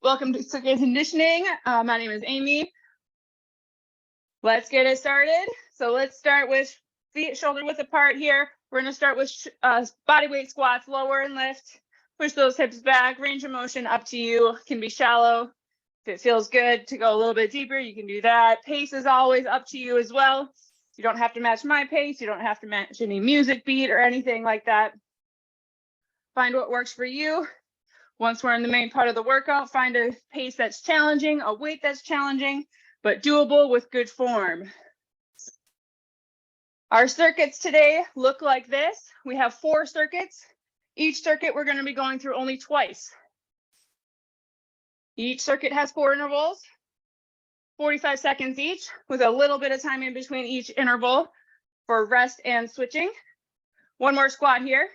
Welcome to Circuit Conditioning. My name is Amy. Let's get it started. So let's start with feet shoulder width apart here. We're going to start with body weight squats, lower and lift. Push those hips back. Range of motion up to you. Can be shallow. If it feels good to go a little bit deeper, you can do that. Pace is always up to you as well. You don't have to match my pace. You don't have to match any music beat or anything like that. Find what works for you. Once we're in the main part of the workout, find a pace that's challenging, a weight that's challenging, but doable with good form. Our circuits today look like this. We have 4 circuits. Each circuit we're going to be going through only twice. Each circuit has 4 intervals, 45 seconds each, with a little bit of time in between each interval for rest and switching. One more squat here.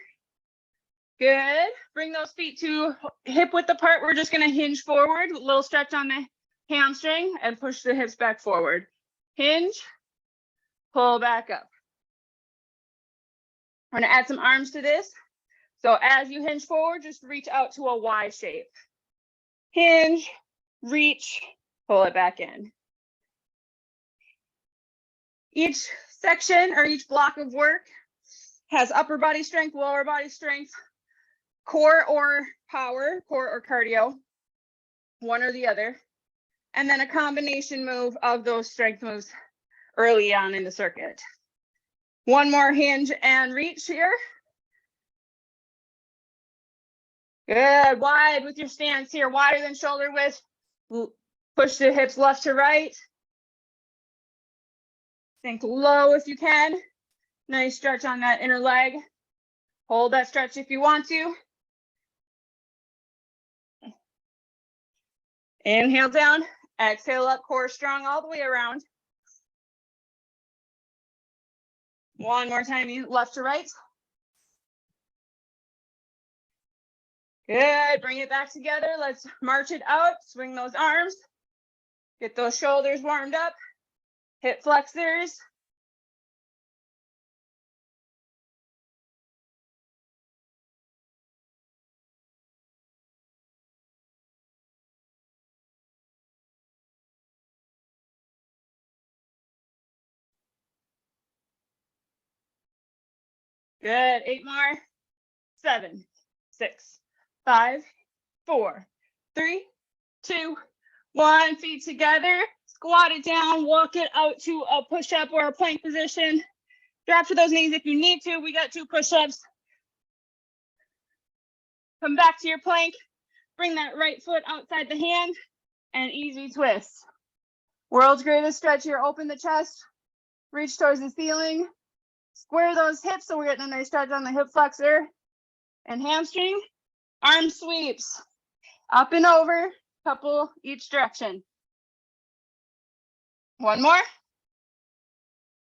Good. Bring those feet to hip width apart. We're just going to hinge forward, a little stretch on the hamstring, and push the hips back forward. Hinge, pull back up. We're going to add some arms to this. So as you hinge forward, just reach out to a Y shape. Hinge, reach, pull it back in. Each section or each block of work has upper body strength, lower body strength, core or power, core or cardio, one or the other, and then a combination move of those strength moves early on in the circuit. One more hinge and reach here. Good, wide with your stance here, wider than shoulder width. Push the hips left to right. Think low if you can. Nice stretch on that inner leg. Hold that stretch if you want to. Inhale down, exhale up, core strong all the way around. One more time, left to right. Good, bring it back together. Let's march it out, swing those arms. Get those shoulders warmed up, hip flexors. Good, 8 more. 7, 6, 5, 4, 3, 2, 1. Feet together. Squat it down. Walk it out to a push-up or a plank position. Drop to those knees if you need to. We got 2 push-ups. Come back to your plank. Bring that right foot outside the hand and easy twist. World's greatest stretch here. Open the chest. Reach towards the ceiling. Square those hips so we're getting a nice stretch on the hip flexor and hamstring. Arm sweeps. Up and over. Couple each direction. One more.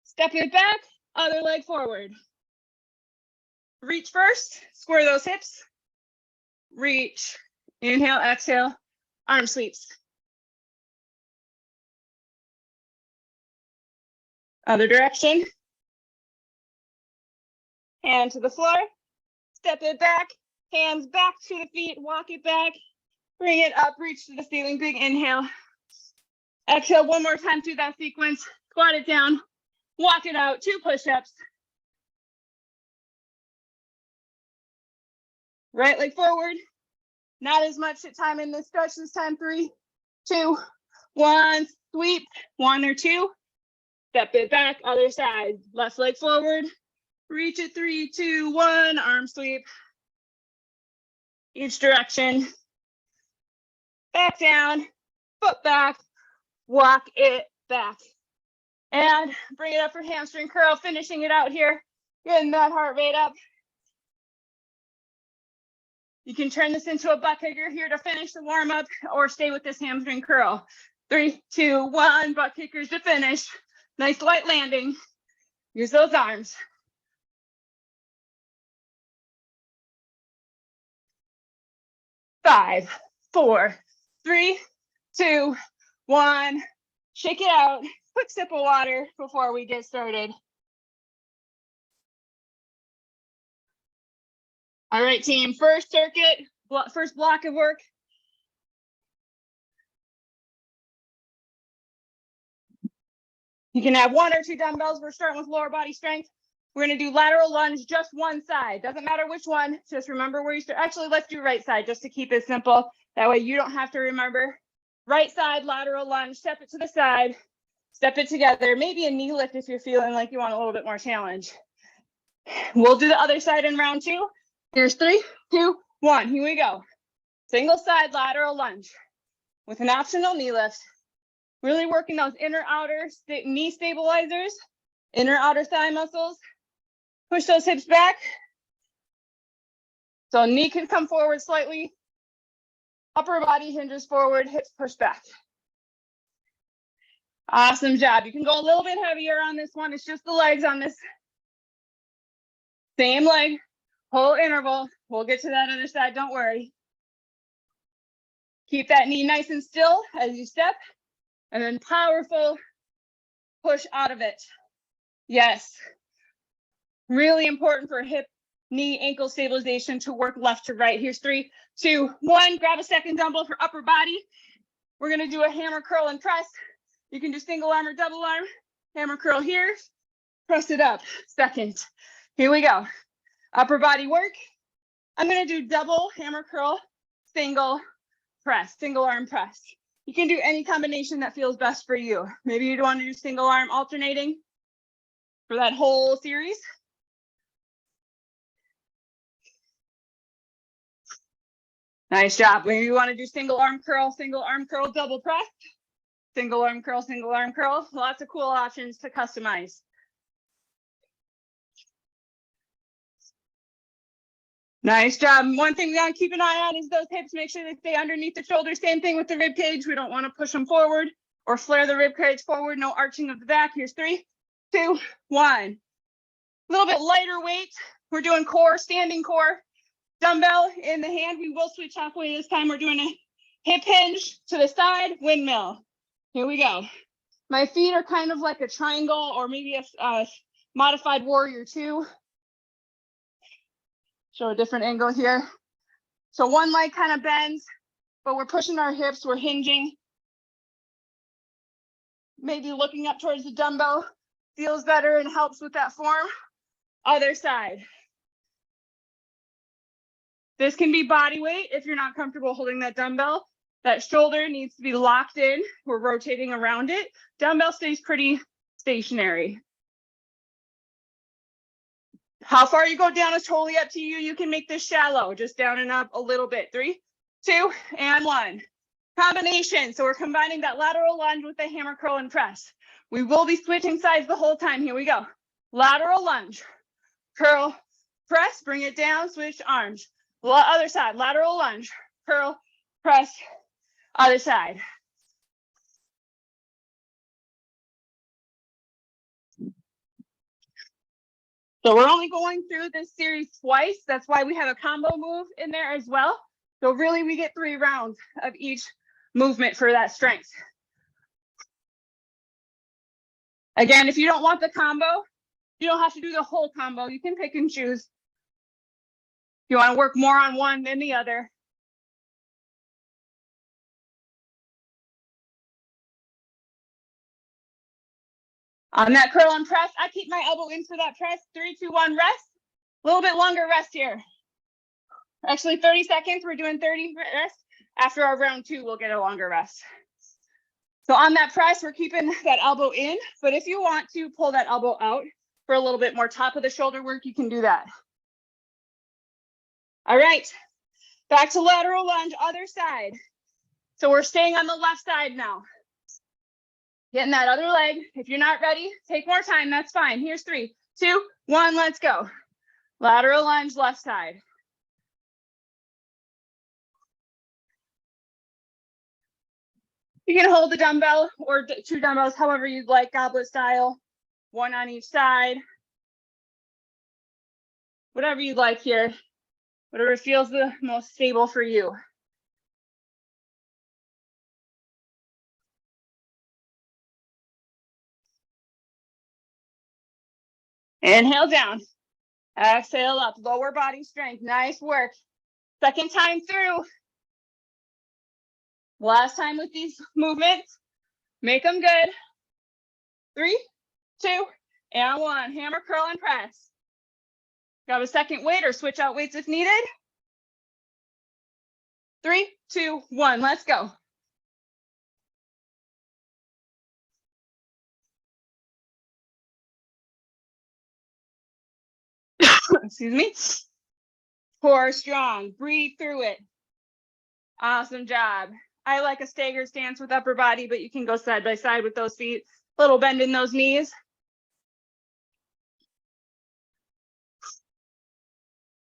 Step it back. Other leg forward. Reach first. Square those hips. Reach. Inhale, exhale. Arm sweeps. Other direction. Hand to the floor. Step it back. Hands back to the feet. Walk it back. Bring it up. Reach to the ceiling. Big inhale. Exhale one more time through that sequence. Squat it down. Walk it out. 2 push-ups. Right leg forward. Not as much time in this stretch this time. 3, 2, 1. Sweep. 1 or 2. Step it back. Other side. Left leg forward. Reach it. 3, 2, 1. Arm sweep. Each direction. Back down. Foot back. Walk it back. And bring it up for hamstring curl. Finishing it out here. Getting that heart rate up. You can turn this into a butt kicker here to finish the warm up or stay with this hamstring curl. 3, 2, 1. Butt kickers to finish. Nice light landing. Use those arms. Five, 4, 3, 2, 1. Shake it out. Quick sip of water before we get started. All right, team. First circuit, first block of work. You can have 1 or 2 dumbbells. We're starting with lower body strength. We're going to do lateral lunge, just one side. Doesn't matter which one. Just remember where you start. Actually, let's do right side just to keep it simple. That way you don't have to remember. Right side, lateral lunge, step it to the side, step it together. Maybe a knee lift if you're feeling like you want a little bit more challenge. We'll do the other side in round 2. Here's 3, 2, 1. Here we go. Single side lateral lunge with an optional knee lift. Really working those inner outer knee stabilizers, inner outer thigh muscles. Push those hips back. So knee can come forward slightly. Upper body hinges forward, hips push back. Awesome job. You can go a little bit heavier on this one. It's just the legs on this. Same leg, whole interval. We'll get to that other side, don't worry. Keep that knee nice and still as you step, and then powerful push out of it. Yes. Really important for hip, knee, ankle stabilization to work left to right. Here's 3, 2, 1. Grab a second dumbbell for upper body. We're gonna do a hammer curl and press. You can do single arm or double arm. Hammer curl here, press it up. Second. Here we go. Upper body work. I'm gonna do double hammer curl, single press, single arm press. You can do any combination that feels best for you. Maybe you want to do single arm alternating for that whole series. Nice job. Maybe you want to do single arm curl, double press, single arm curl. Lots of cool options to customize. Nice job. One thing we want to keep an eye on is those hips. Make sure they stay underneath the shoulders. Same thing with the rib cage. We don't want to push them forward or flare the rib cage forward. No arching of the back. Here's 3, 2, 1. A little bit lighter weight. We're doing core, standing core. Dumbbell in the hand. We will switch halfway this time. We're doing a hip hinge to the side, windmill. Here we go. My feet are kind of like a triangle or maybe a modified warrior 2. Show a different angle here. So one leg kind of bends, but we're pushing our hips, we're hinging. Maybe looking up towards the dumbbell feels better and helps with that form. Other side. This can be body weight if you're not comfortable holding that dumbbell. That shoulder needs to be locked in. We're rotating around it. Dumbbell stays pretty stationary. How far you go down is totally up to you. You can make this shallow, just down and up a little bit. 3, 2, and 1. Combination. So we're combining that lateral lunge with the hammer curl and press. We will be switching sides the whole time. Here we go. Lateral lunge, curl, press, bring it down, switch arms. Other side, lateral lunge, curl, press, other side. So we're only going through this series twice. That's why we have a combo move in there as well. So really we get 3 rounds of each movement for that strength. Again, if you don't want the combo, you don't have to do the whole combo. You can pick and choose. You want to work more on one than the other. On that curl and press, I keep my elbow in for that press. 3, 2, 1, rest. A little bit longer rest here. Actually, 30 seconds. We're doing 30 rest. After our round 2, we'll get a longer rest. So on that press, we're keeping that elbow in. But if you want to pull that elbow out for a little bit more top of the shoulder work, you can do that. All right. Back to lateral lunge, other side. So we're staying on the left side now. Getting that other leg. If you're not ready, take more time. That's fine. Here's 3, 2, 1. Let's go. Lateral lunge, left side. You can hold the dumbbell or 2 dumbbells, however you'd like, goblet style. 1 on each side. Whatever you'd like here. Whatever feels the most stable for you. Inhale down. Exhale up. Lower body strength. Nice work. Second time through. Last time with these movements. Make them good. 3, 2, and 1. Hammer, curl, and press. Grab a second weight or switch out weights if needed. 3, 2, 1. Let's go. Excuse me. Core strong. Breathe through it. Awesome job. I like a staggered stance with upper body, but you can go side by side with those feet. Little bend in those knees.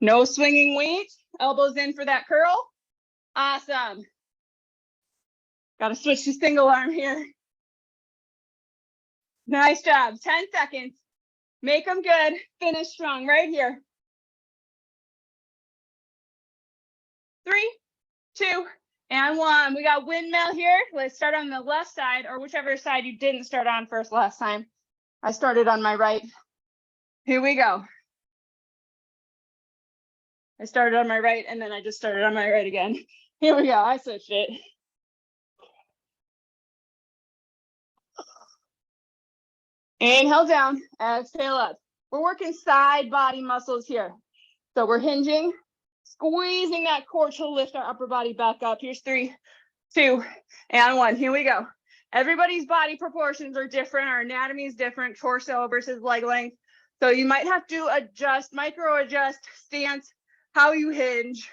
No swinging weight. Elbows in for that curl. Awesome. Got to switch to single arm here. Nice job. 10 seconds. Make them good. Finish strong right here. 3, 2, and 1. We got windmill here. Let's start on the left side, or whichever side you didn't start on first last time. I started on my right. Here we go. I started on my right, and then I just started on my right again. Here we go. I switched it. Inhale down, exhale up. We're working side body muscles here. So we're hinging, squeezing that core to lift our upper body back up. Here's 3, 2, and 1. Here we go. Everybody's body proportions are different. Our anatomy is different, torso versus leg length. So you might have to adjust, micro adjust stance, how you hinge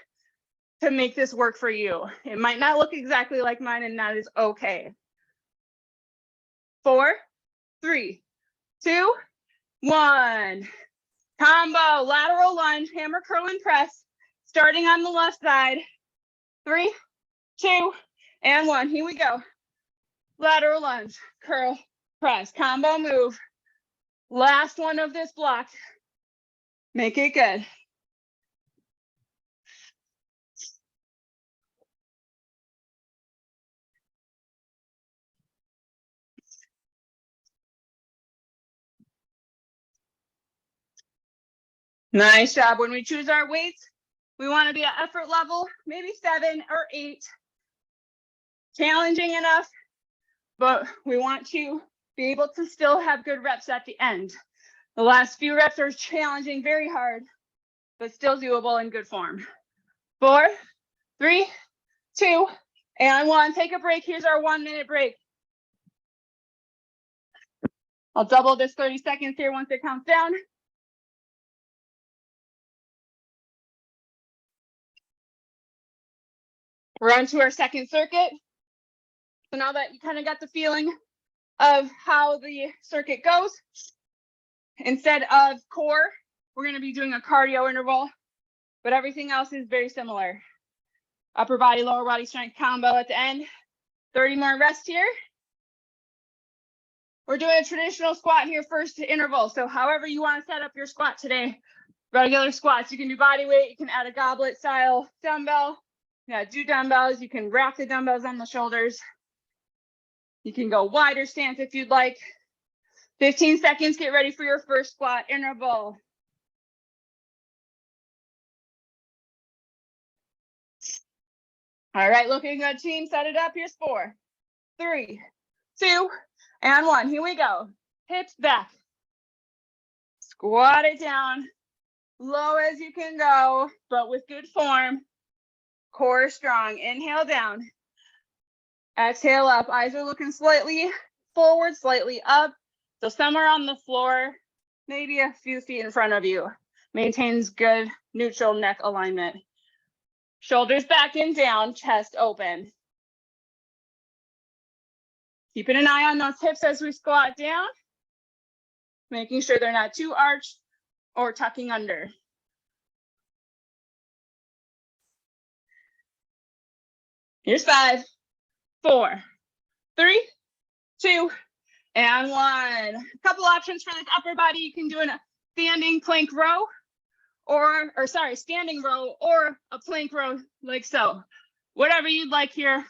to make this work for you. It might not look exactly like mine, and that is okay. 4, 3, 2, 1. Combo, lateral lunge, hammer, curl, and press. Starting on the left side. 3, 2, and 1. Here we go. Lateral lunge, curl, press, combo move. Last one of this block. Make it good. Nice job. When we choose our weights, we want to be at effort level, maybe 7 or 8. Challenging enough, but we want to be able to still have good reps at the end. The last few reps are challenging, very hard, but still doable in good form. 4, 3, 2, and 1. Take a break. Here's our 1-minute break. I'll double this 30 seconds here once it counts down. We're on to our second circuit. So now that you kind of got the feeling of how the circuit goes, instead of core, we're going to be doing a cardio interval, but everything else is very similar. Upper body, lower body strength combo at the end. 30 more rest here. We're doing a traditional squat here first interval. So however you want to set up your squat today, regular squats, you can do body weight, you can add a goblet style dumbbell. Yeah, do dumbbells. You can wrap the dumbbells on the shoulders. You can go wider stance if you'd like. 15 seconds, get ready for your first squat interval. All right, looking good, team. Set it up. Here's 4, 3, 2, and 1. Here we go. Hips back. Squat it down. Low as you can go, but with good form. Core strong. Inhale down. Exhale up. Eyes are looking slightly forward, slightly up. So somewhere on the floor, maybe a few feet in front of you. Maintains good neutral neck alignment. Shoulders back and down, chest open. Keeping an eye on those hips as we squat down. Making sure they're not too arched or tucking under. Here's 5, 4, 3, 2, and 1. A couple options for this upper body. You can do a standing plank row standing row or a plank row like so. Whatever you'd like here.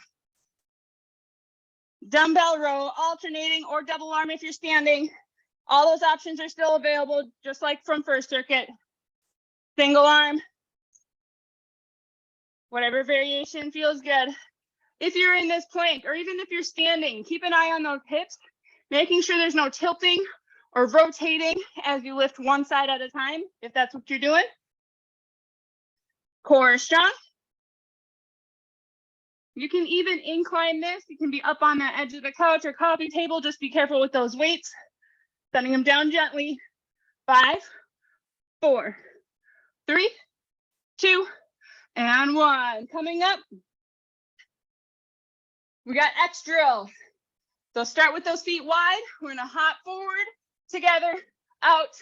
Dumbbell row, alternating or double arm if you're standing. All those options are still available, just like from first circuit. Single arm. Whatever variation feels good. If you're in this plank, or even if you're standing, keep an eye on those hips making sure there's no tilting or rotating as you lift one side at a time, if that's what you're doing. Core is strong. You can even incline this. You can be up on the edge of the couch or coffee table. Just be careful with those weights. Setting them down gently. 5, 4, 3, 2, and 1. Coming up, we got X drill. So start with those feet wide. We're gonna hop forward, together, out,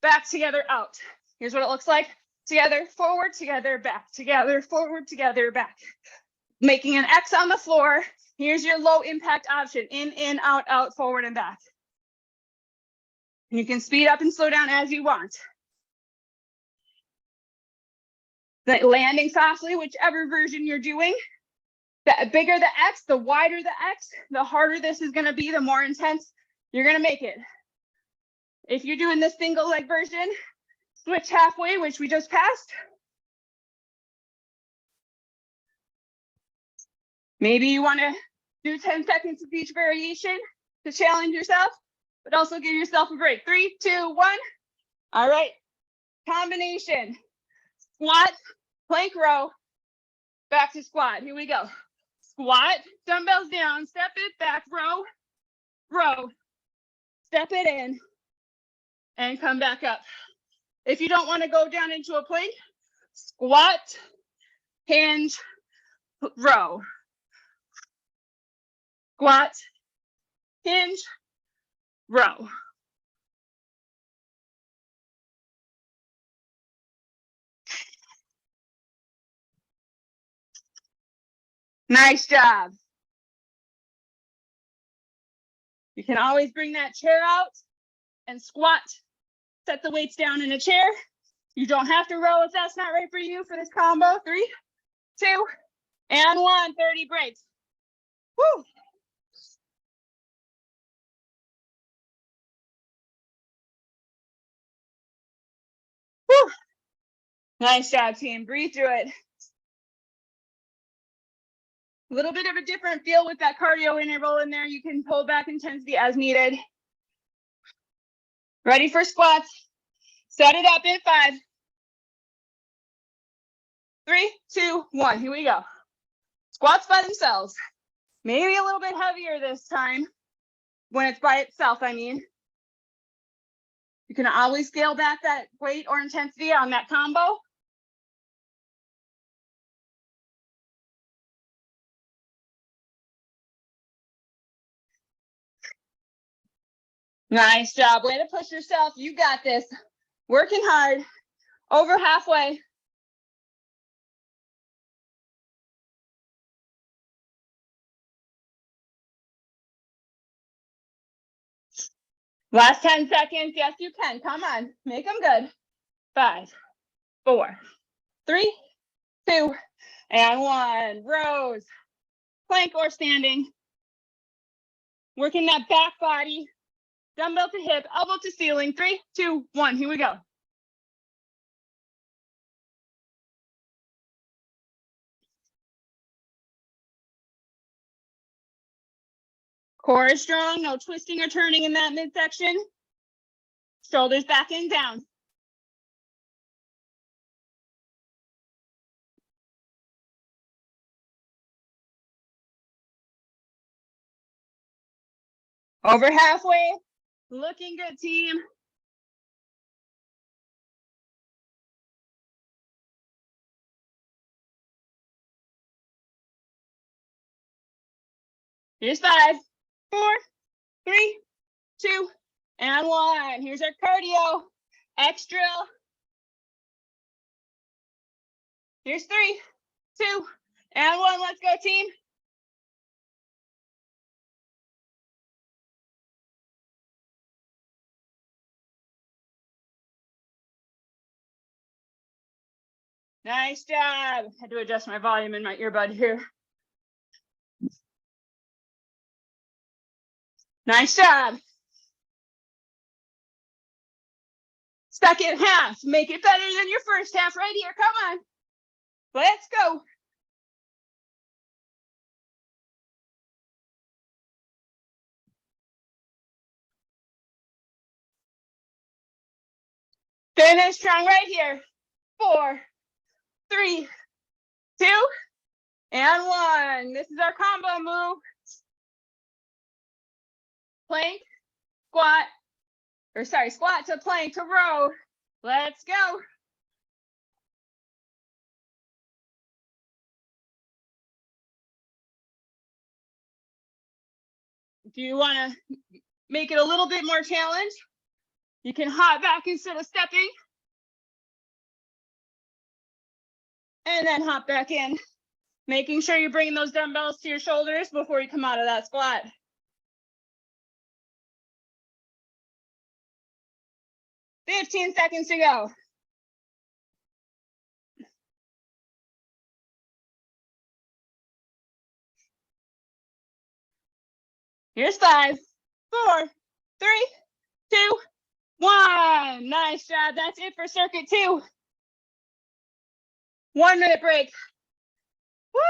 back, together, out. Here's what it looks like. Together, forward, together, back, together, forward, together, back. Making an X on the floor. Here's your low impact option. In, out, out, forward, and back. And you can speed up and slow down as you want. Like landing softly, whichever version you're doing. The bigger the X, the wider the X, the harder this is gonna be, the more intense you're gonna make it. If you're doing the single leg version, switch halfway, which we just passed. Maybe you wanna do 10 seconds of each variation to challenge yourself, but also give yourself a break. 3, 2, 1. All right, combination. Squat, plank row, back to squat. Here we go. Squat, dumbbells down, step it back, row, row, step it in, and come back up. If you don't want to go down into a plank, squat, hinge, row. Squat, hinge, row. Nice job. You can always bring that chair out and squat. Set the weights down in a chair. You don't have to row if that's not right for you for this combo. 3, 2, and 1. 30 breaks. Woo! Woo! Nice job, team. Breathe through it. A little bit of a different feel with that cardio interval in there. You can pull back intensity as needed. Ready for squats. Set it up in 5, 3, 2, 1. Here we go. Squats by themselves. Maybe a little bit heavier this time. When it's by itself, I mean. You can always scale back that weight or intensity on that combo. Nice job. Way to push yourself. You got this. Working hard. Over halfway. Last 10 seconds. Yes, you can. Come on. Make them good. 5, 4, 3, 2, and 1. Rows. Plank or standing. Working that back body. Dumbbell to hip, elbow to ceiling. 3, 2, 1. Here we go. Core is strong. No twisting or turning in that midsection. Shoulders back and down. Over halfway. Looking good, team. Here's 5, 4, 3, 2, and 1. Here's our cardio. X drill. Here's 3, 2, and 1. Let's go, team. Nice job. Had to adjust my volume in my earbud here. Nice job. Second half. Make it better than your first half right here. Come on. Let's go. Finish strong right here. 4, 3, 2, and 1. This is our combo move. Plank, squat, squat to plank to row. Let's go. If you want to make it a little bit more challenge, you can hop back instead of stepping. And then hop back in. Making sure you're bringing those dumbbells to your shoulders before you come out of that squat. "15 seconds to go. Here's 5, 4, 3, 2, 1. Nice job. That's it for circuit 2. 1 minute break. Woo!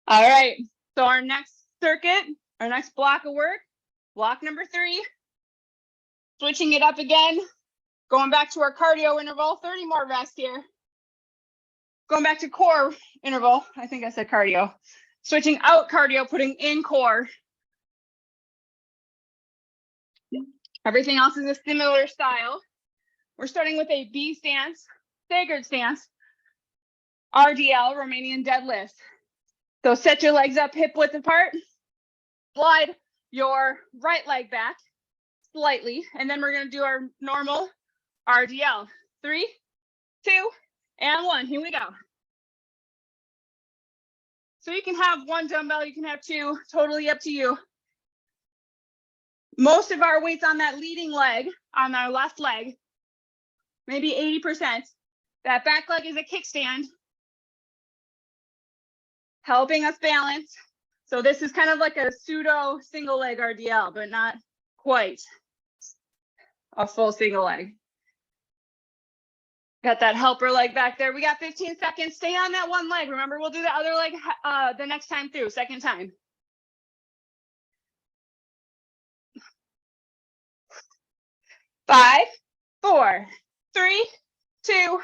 All right, so our next circuit, our next block of work, block number 3, switching it up again, going back to our cardio interval, 30 more rests here. Going back to core interval, I think I said cardio. Switching out cardio, putting in core. Everything else is a similar style. We're starting with a B stance, staggered stance, RDL, Romanian deadlift. So set your legs up hip width apart, slide your right leg back slightly, and then we're going to do our normal RDL. 3, 2, and 1. Here we go. So you can have 1 dumbbell, you can have 2, totally up to you. Most of our weight's on that leading leg, on our left leg, maybe 80%. That back leg is a kickstand, helping us balance. So this is kind of like a pseudo single leg RDL, but not quite a full single leg. Got that helper leg back there. We got 15 seconds. Stay on that one leg. Remember, we'll do the other leg the next time through, second time. 5, 4, 3, 2,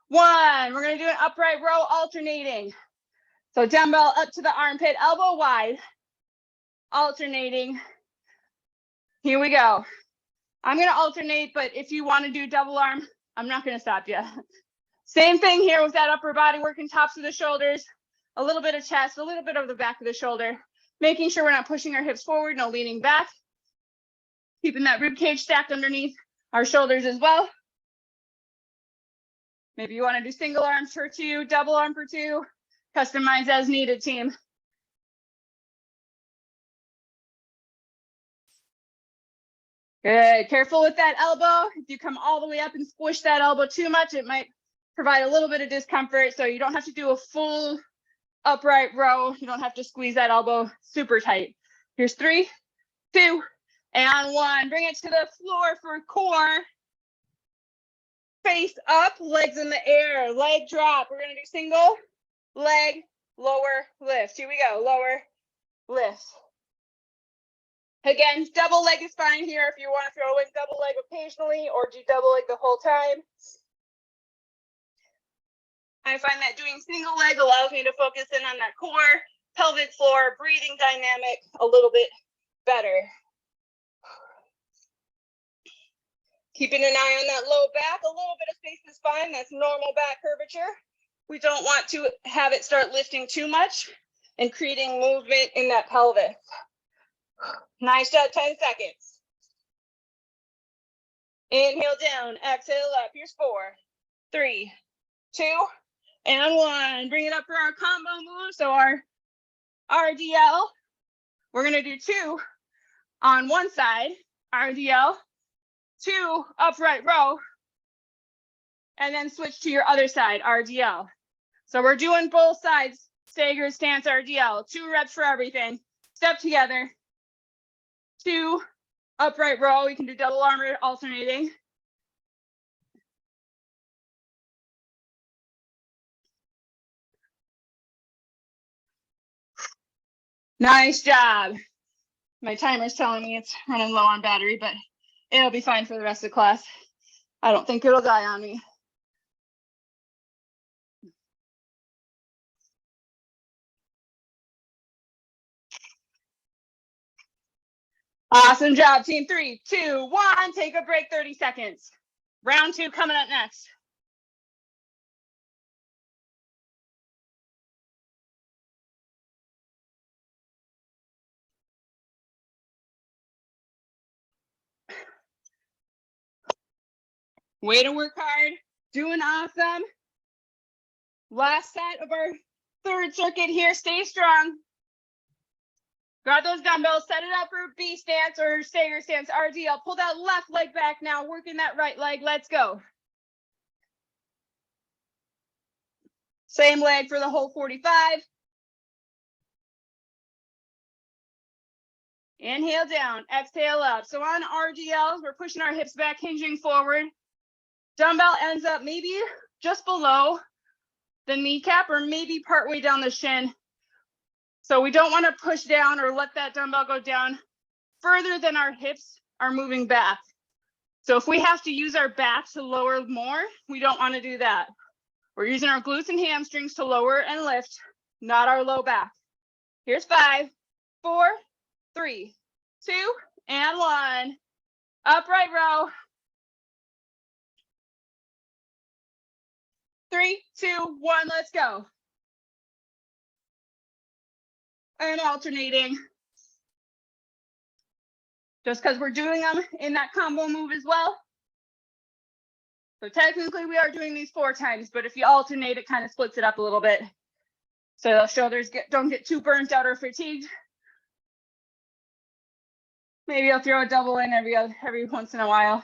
1. We're going to do an upright row alternating. So dumbbell up to the armpit, elbow wide, alternating. Here we go. I'm going to alternate, but if you want to do double arm, I'm not going to stop you. Same thing here with that upper body, working tops of the shoulders, a little bit of chest, a little bit of the back of the shoulder, making sure we're not pushing our hips forward, no leaning back, keeping that rib cage stacked underneath our shoulders as well. Maybe you want to do single arms for 2, double arm for 2, customize as needed, team. Good. Careful with that elbow. If you come all the way up and squish that elbow too much, it might provide a little bit of discomfort. So you don't have to do a full upright row. You don't have to squeeze that elbow super tight. Here's 3, 2, and 1. Bring it to the floor for core. Face up, legs in the air, leg drop. We're going to do single leg, lower lift. Here we go, lower lift. Again, double leg is fine here if you want to throw in double leg occasionally or do double leg the whole time. I find that doing single leg allows me to focus in on that core, pelvic floor, breathing dynamic a little bit better. Keeping an eye on that low back, a little bit of space is fine. That's normal back curvature. We don't want to have it start lifting too much and creating movement in that pelvis. Nice job, 10 seconds. Inhale down, exhale up. Here's 4, 3, 2, and 1. Bring it up for our combo move. So our RDL, we're going to do 2 on one side, RDL, 2 upright row, and then switch to your other side, RDL. So we're doing both sides, staggered stance RDL, 2 reps for everything. Step together, 2 upright row. You can do double arm alternating. Nice job. My timer's telling me it's running low on battery, but it'll be fine for the rest of the class. I don't think it'll die on me. Awesome job, team. 3, 2, 1. Take a break, 30 seconds. Round 2 coming up next. Way to work hard. Doing awesome. Last set of our third circuit here. Stay strong. Grab those dumbbells, set it up for B stance or Stagger stance, RDL. Pull that left leg back now, working that right leg. Let's go. Same leg for the whole 45. Inhale down, exhale up. So on RDLs, we're pushing our hips back, hinging forward. Dumbbell ends up maybe just below the kneecap or maybe partway down the shin. So we don't want to push down or let that dumbbell go down further than our hips are moving back. So if we have to use our back to lower more, we don't want to do that. We're using our glutes and hamstrings to lower and lift, not our low back. Here's 5, 4, 3, 2, and 1. Upright row. 3, 2, 1, let's go. And alternating. Just because we're doing them in that combo move as well. So technically we are doing these 4 times, but if you alternate, it kind of splits it up a little bit. So the shoulders don't get too burnt out or fatigued. Maybe I'll throw a double in every once in a while.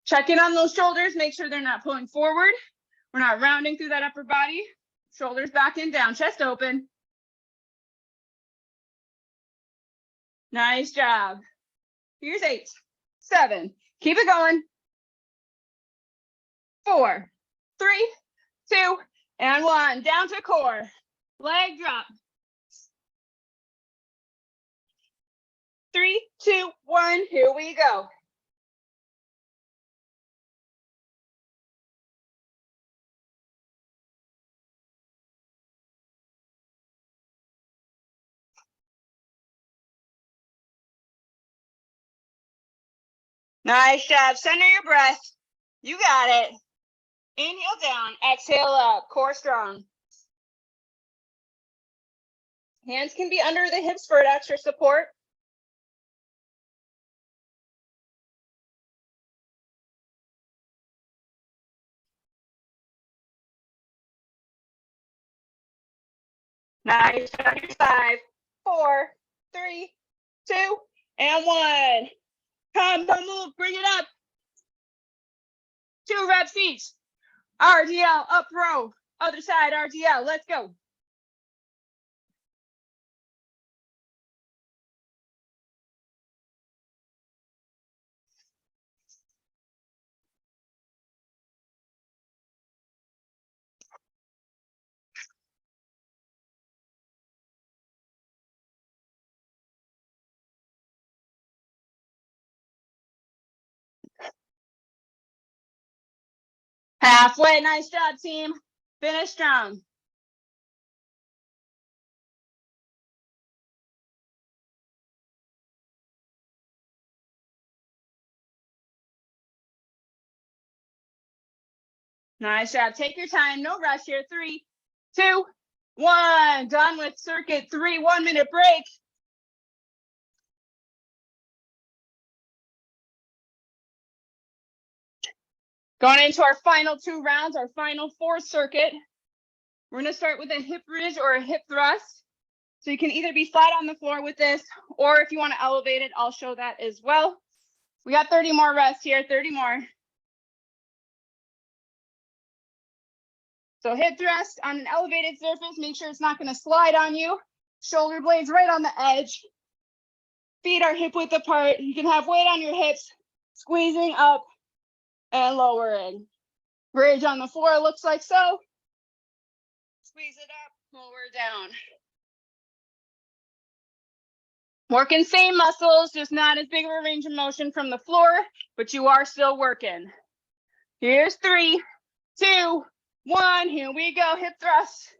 Check in on those shoulders, make sure they're not pulling forward. We're not rounding through that upper body. Shoulders back and down, chest open. Nice job. Here's 8, 7, keep it going. 4, 3, 2, and 1. Down to core. Leg drop. 3, 2, 1. Here we go. Nice job. Center your breath. You got it. Inhale down, exhale up, core strong. Hands can be under the hips for extra support. Nice. 5, 4, 3, 2, and 1. Combo move, bring it up. 2 reps each. RDL, up row. Other side, RDL, let's go. Halfway, nice job, team. Finish strong. Nice job. Take your time. No rush here. 3, 2, 1. Done with circuit 3. 1 minute break. Going into our final 2 rounds, our final 4th circuit. We're going to start with a hip bridge or a hip thrust. So you can either be flat on the floor with this, or if you want to elevate it, I'll show that as well. We got 30 more rests here, 30 more. So hip thrust on an elevated surface, make sure it's not going to slide on you. Shoulder blades right on the edge. Feet are hip width apart. You can have weight on your hips, squeezing up and lowering. Bridge on the floor looks like so. Squeeze it up, lower down. Working same muscles, just not as big of a range of motion from the floor, but you are still working. Here's 3, 2, 1. Here we go. Hip thrust.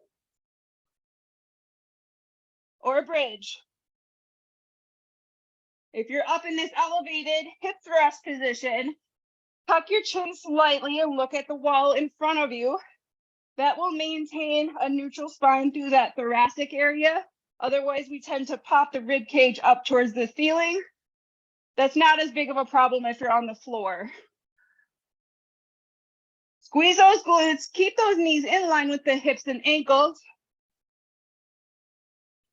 Or bridge. If you're up in this elevated hip thrust position, tuck your chin slightly and look at the wall in front of you. That will maintain a neutral spine through that thoracic area. Otherwise, we tend to pop the rib cage up towards the ceiling. That's not as big of a problem if you're on the floor. Squeeze those glutes, keep those knees in line with the hips and ankles.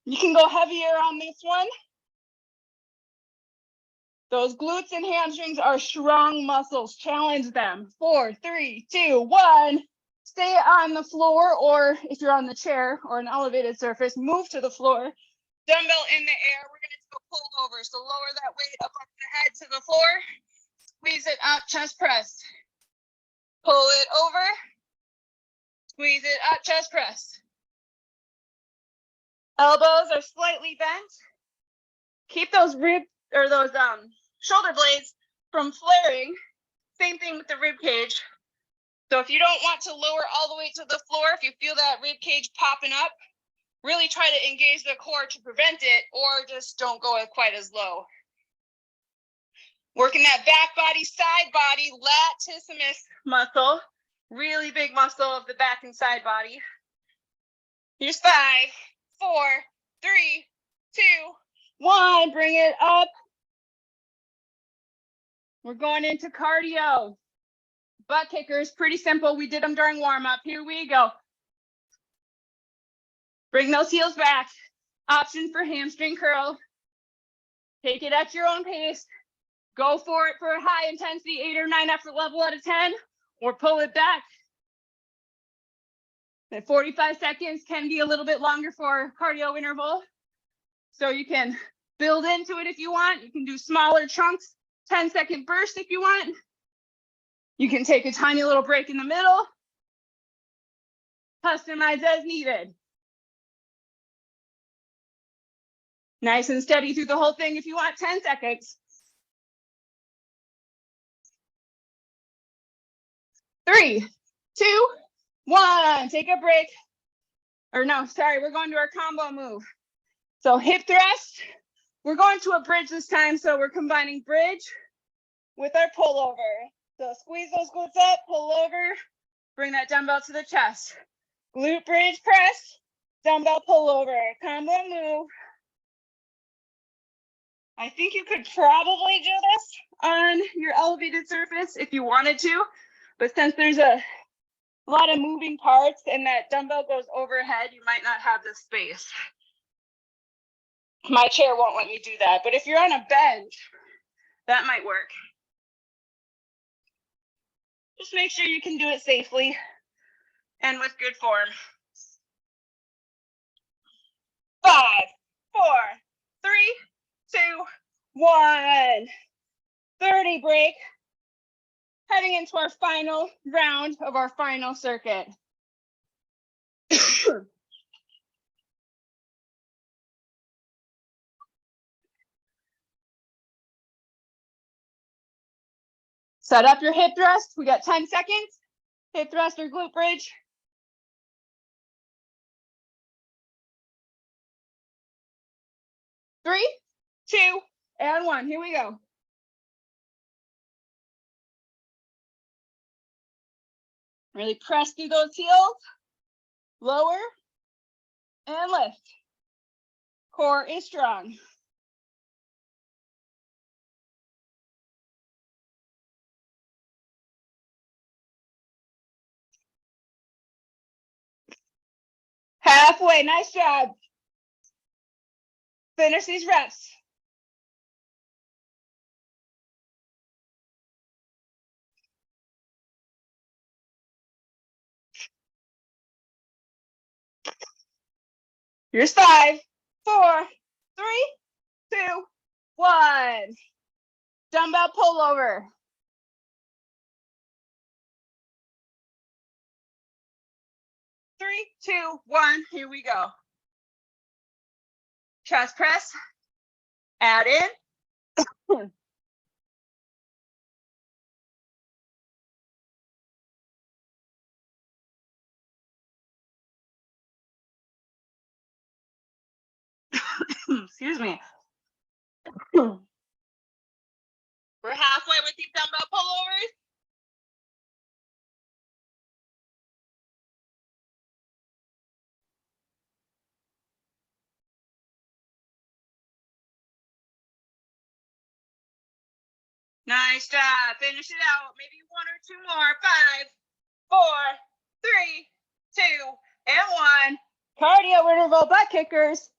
You can go heavier on this one. Those glutes and hamstrings are strong muscles. Challenge them. 4, 3, 2, 1. Stay on the floor, or if you're on the chair or an elevated surface, move to the floor. Dumbbell in the air. We're going to do a pull over. So lower that weight up off the head to the floor. Squeeze it up, chest press. Pull it over. Squeeze it up, chest press. Elbows are slightly bent. Keep those shoulder blades from flaring. Same thing with the rib cage. So if you don't want to lower all the way to the floor, if you feel that rib cage popping up, really try to engage the core to prevent it, or just don't go quite as low. Working that back body, side body, latissimus muscle, really big muscle of the back and side body. Here's 5, 4, 3, 2, 1. Bring it up. We're going into cardio. Butt kickers, pretty simple. We did them during warm-up. Here we go. Bring those heels back. Option for hamstring curl. Take it at your own pace. Go for it for a high intensity 8 or 9 effort level out of 10, or pull it back. And 45 seconds can be a little bit longer for cardio interval. So you can build into it if you want. You can do smaller chunks, 10-second bursts if you want. You can take a tiny little break in the middle. Customize as needed. Nice and steady through the whole thing if you want 10 seconds. 3, 2, 1. Take a break. Or no, sorry, we're going to our combo move. So hip thrust. We're going to a bridge this time, so we're combining bridge with our pullover. So squeeze those glutes up, pull over, bring that dumbbell to the chest. Glute bridge press, dumbbell pull over, combo move. I think you could probably do this on your elevated surface if you wanted to, but since there's a lot of moving parts and that dumbbell goes overhead, you might not have the space. My chair won't let me do that, but if you're on a bench, that might work. Just make sure you can do it safely and with good form. 5, 4, 3, 2, 1. 30 break. Heading into our final round of our final circuit. Set up your hip thrust. We got 10 seconds. Hip thrust or glute bridge. 3, 2, and 1. Here we go. Really press through those heels. Lower and lift. Core is strong. Halfway, nice job. Finish these reps. Here's 5, 4, 3, 2, 1. Dumbbell pull over. 3, 2, 1. Here we go. Chest press. Add in. Excuse me. We're halfway with these dumbbell pullovers. Nice job. Finish it out. Maybe one or two more. 5, 4, 3, 2, and 1. Cardio interval butt kickers.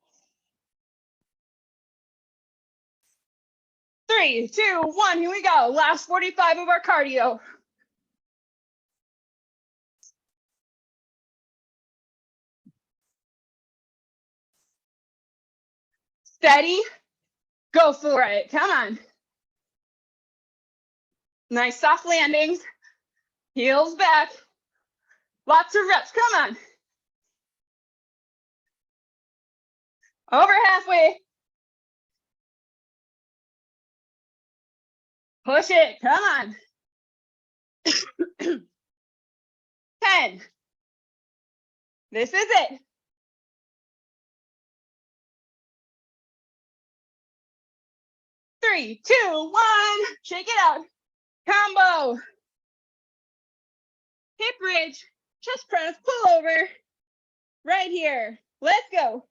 3, 2, 1. Here we go. Last 45 of our cardio. Steady. Go for it. Come on. Nice soft landings. Heels back. Lots of reps. Come on. Over halfway. Push it. Come on. 10. This is it. 3, 2, 1. Shake it out. Combo. Hip bridge. Chest press. Pull over. Right here. Let's go.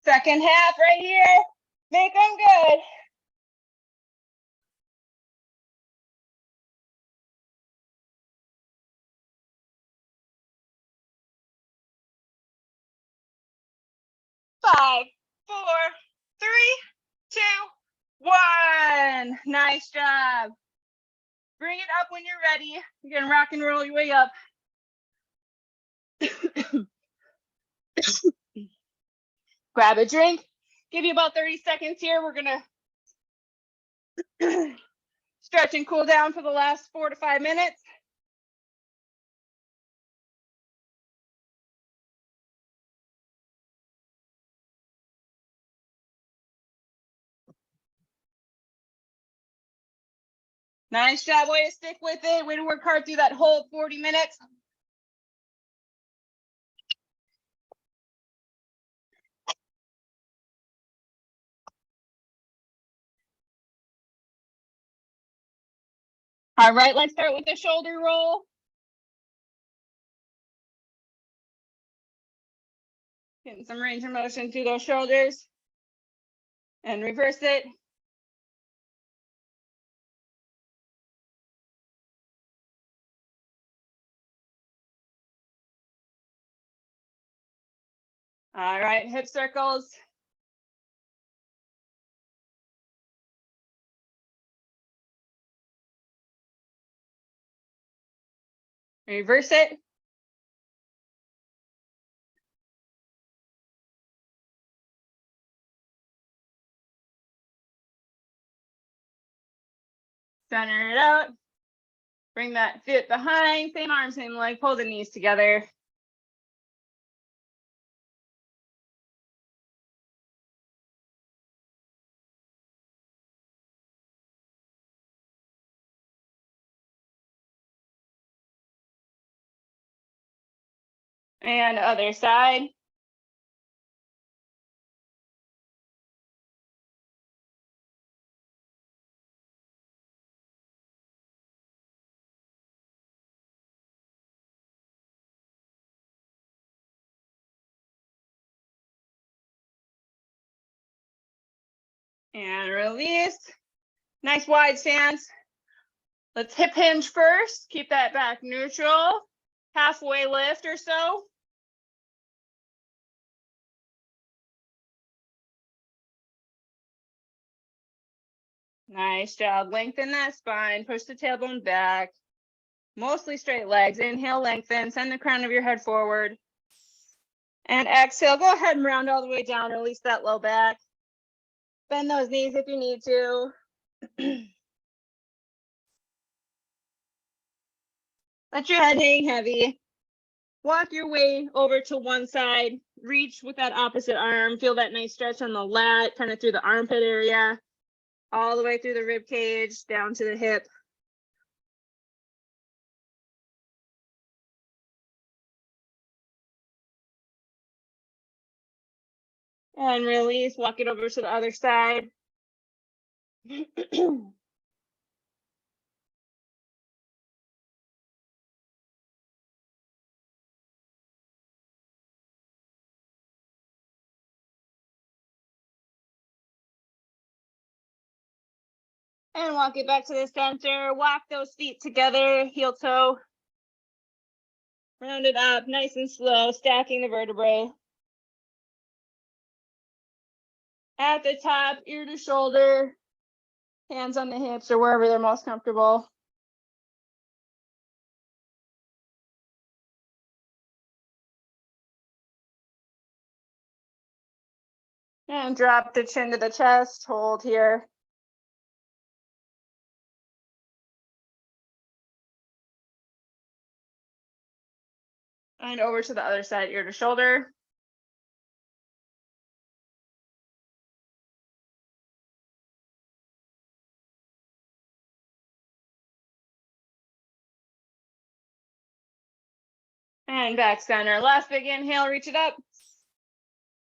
Second half right here. Make them good. Five, 4, 3, 2, 1. Nice job. Bring it up when you're ready. You can rock and roll your way up. Grab a drink. Give you about 30 seconds here. We're going to stretch and cool down for the last 4 to 5 minutes. Nice job. Way to stick with it. Way to work hard through that whole 40 minutes. All right, let's start with the shoulder roll. Getting some range of motion through those shoulders. And reverse it. All right, hip circles. Reverse it. Center it out. Bring that foot behind, same arm, same leg, pull the knees together. And other side. And release. Nice wide stance. Let's hip hinge first. Keep that back neutral. Halfway lift or so. Nice job. Lengthen that spine. Push the tailbone back. Mostly straight legs. Inhale, lengthen, send the crown of your head forward. And exhale, go ahead and round all the way down, release that low back. Bend those knees if you need to. Let your head hang heavy. Walk your way over to one side. Reach with that opposite arm. Feel that nice stretch on the lat, kind of through the armpit area, all the way through the rib cage, down to the hip. And release, walk it over to the other side. And walk it back to the center. Walk those feet together, heel toe. Round it up, nice and slow, stacking the vertebrae. At the top, ear to shoulder, hands on the hips or wherever they're most comfortable. And drop the chin to the chest, hold here. And over to the other side, ear to shoulder. And back center. Last big inhale, reach it up.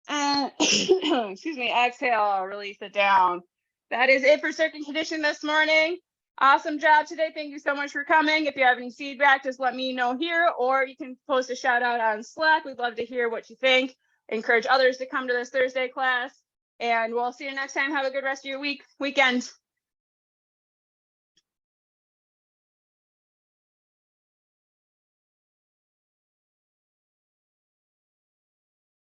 And excuse me, exhale, release it down. That is it for circuit condition this morning. Awesome job today. Thank you so much for coming. If you have any feedback, just let me know here, or you can post a shout out on Slack. We'd love to hear what you think. Encourage others to come to this Thursday class. And we'll see you next time. Have a good rest of your weekend.